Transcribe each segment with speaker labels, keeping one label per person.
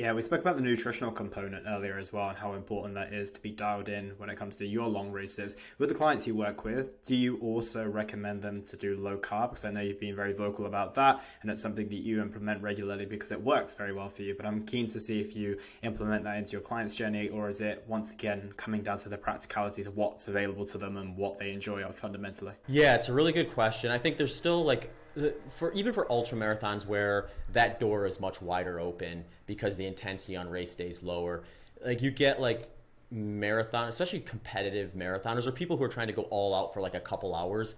Speaker 1: Yeah, we spoke about the nutritional component earlier as well and how important that is to be dialed in when it comes to your long races. With the clients you work with, do you also recommend them to do low carb? Because I know you've been very vocal about that and it's something that you implement regularly because it works very well for you. But I'm keen to see if you implement that into your client's journey, or is it once again coming down to the practicalities of what's available to them and what they enjoy fundamentally?
Speaker 2: Yeah, it's a really good question. I think there's still for even for ultra marathons where that door is much wider open because the intensity on race day is lower. Like you get like marathon, especially competitive marathoners or people who are trying to go all out for like a couple hours.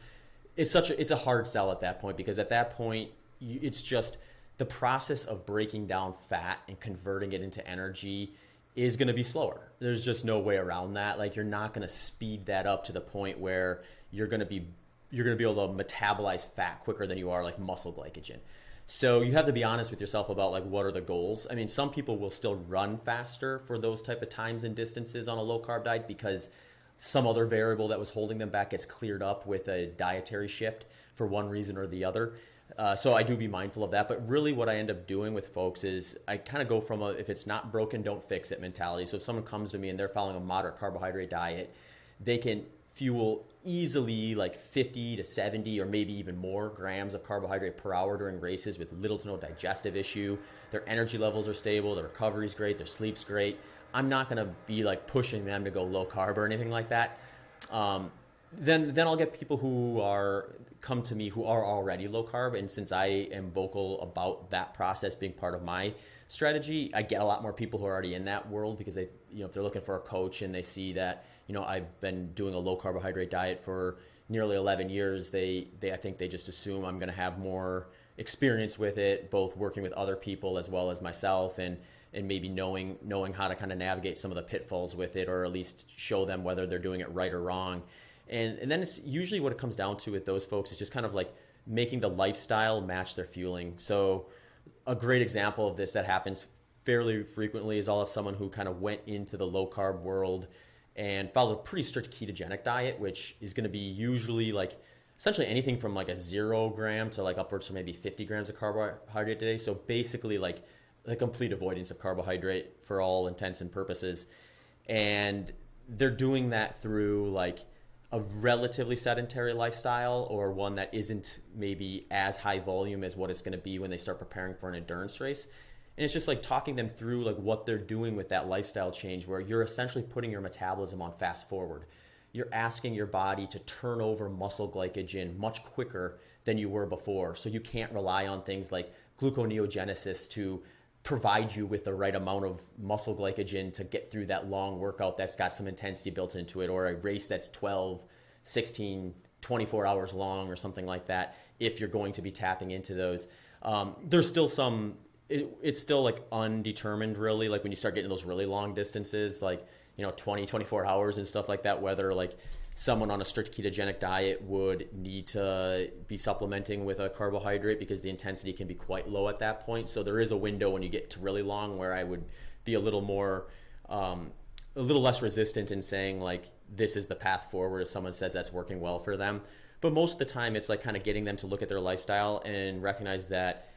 Speaker 2: It's a hard sell at that point because at that point it's just the process of breaking down fat and converting it into energy is going to be slower. There's just no way around that. Like you're not going to speed that up to the point where you're going to be able to metabolize fat quicker than you are like muscle glycogen. So you have to be honest with yourself about like what are the goals. I mean, some people will still run faster for those type of times and distances on a low carb diet because some other variable that was holding them back gets cleared up with a dietary shift for one reason or the other. So I do be mindful of that. But really what I end up doing with folks is I kind of go from a if it's not broken, don't fix it mentality. So if someone comes to me and they're following a moderate carbohydrate diet, they can fuel easily like 50 to 70 or maybe even more grams of carbohydrate per hour during races with little to no digestive issue. Their energy levels are stable, their recovery's great, their sleep's great. I'm not going to be like pushing them to go low carb or anything like that. Then I'll get people who come to me who are already low carb, and since I am vocal about that process being part of my strategy, I get a lot more people who are already in that world because they, if they're looking for a coach and they see that, I've been doing a low carbohydrate diet for nearly 11 years, I think they just assume I'm going to have more experience with it, both working with other people as well as myself, and maybe knowing how to kind of navigate some of the pitfalls with it, or at least show them whether they're doing it right or wrong. And then it's usually what it comes down to with those folks is just kind of like making the lifestyle match their fueling. So a great example of this that happens fairly frequently is I'll have someone who kind of went into the low carb world and followed a pretty strict ketogenic diet, which is going to be usually like essentially anything from like a 0 gram to like upwards to maybe 50 grams of carbohydrate a day. So basically like the complete avoidance of carbohydrate for all intents and purposes. And they're doing that through like a relatively sedentary lifestyle, or one that isn't maybe as high volume as what it's going to be when they start preparing for an endurance race. And it's just like talking them through like what they're doing with that lifestyle change, where you're essentially putting your metabolism on fast forward. You're asking your body to turn over muscle glycogen much quicker than you were before. So you can't rely on things like gluconeogenesis to provide you with the right amount of muscle glycogen to get through that long workout that's got some intensity built into it, or a race that's 12, 16, 24 hours long or something like that, if you're going to be tapping into those. There's still it's still like undetermined really, like when you start getting those really long distances, like 20, 24 hours and stuff like that, whether like someone on a strict ketogenic diet would need to be supplementing with a carbohydrate because the intensity can be quite low at that point. So there is a window when you get to really long where I would be a little less resistant in saying like this is the path forward if someone says that's working well for them. But most of the time it's like kind of getting them to look at their lifestyle and recognize that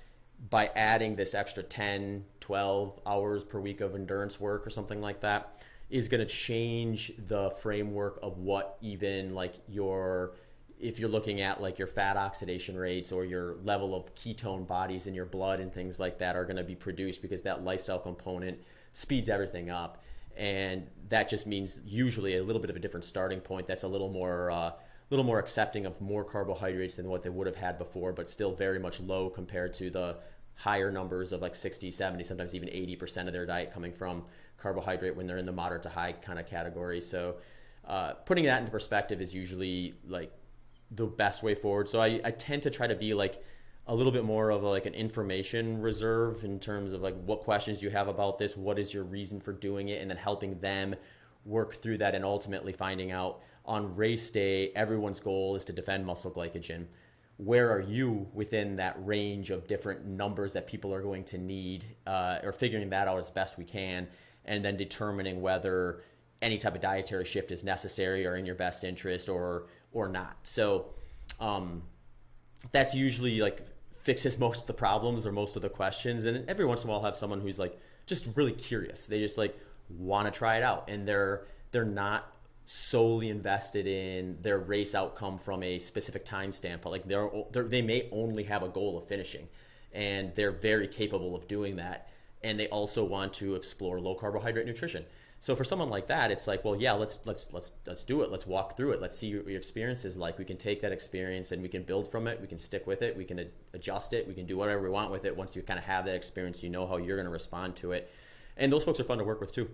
Speaker 2: by adding this extra 10, 12 hours per week of endurance work or something like that is going to change the framework of what even like if you're looking at like your fat oxidation rates or your level of ketone bodies in your blood and things like that are going to be produced, because that lifestyle component speeds everything up. And that just means usually a little bit of a different starting point that's a little more accepting of more carbohydrates than what they would have had before, but still very much low compared to the higher numbers of like 60, 70, sometimes even 80% of their diet coming from carbohydrate when they're in the moderate to high kind of category. So putting that into perspective is usually like the best way forward. So I tend to try to be like a little bit more of like an information reserve in terms of like what questions you have about this, what is your reason for doing it, and then helping them work through that and ultimately finding out on race day, everyone's goal is to defend muscle glycogen. Where are you within that range of different numbers that people are going to need, or figuring that out as best we can, and then determining whether any type of dietary shift is necessary or in your best interest or not. So that's usually like fixes most of the problems or most of the questions. And every once in a while I'll have someone who's like just really curious. They just like want to try it out, and they're not solely invested in their race outcome from a specific time standpoint. Like they may only have a goal of finishing, and they're very capable of doing that. And they also want to explore low carbohydrate nutrition. So for someone like that, it's like, well, yeah, let's do it. Let's walk through it. Let's see what your experience is like. We can take that experience and we can build from it. We can stick with it. We can adjust it. We can do whatever we want with it. Once you kind of have that experience, you know how you're going to respond to it. And those folks are fun to work with too.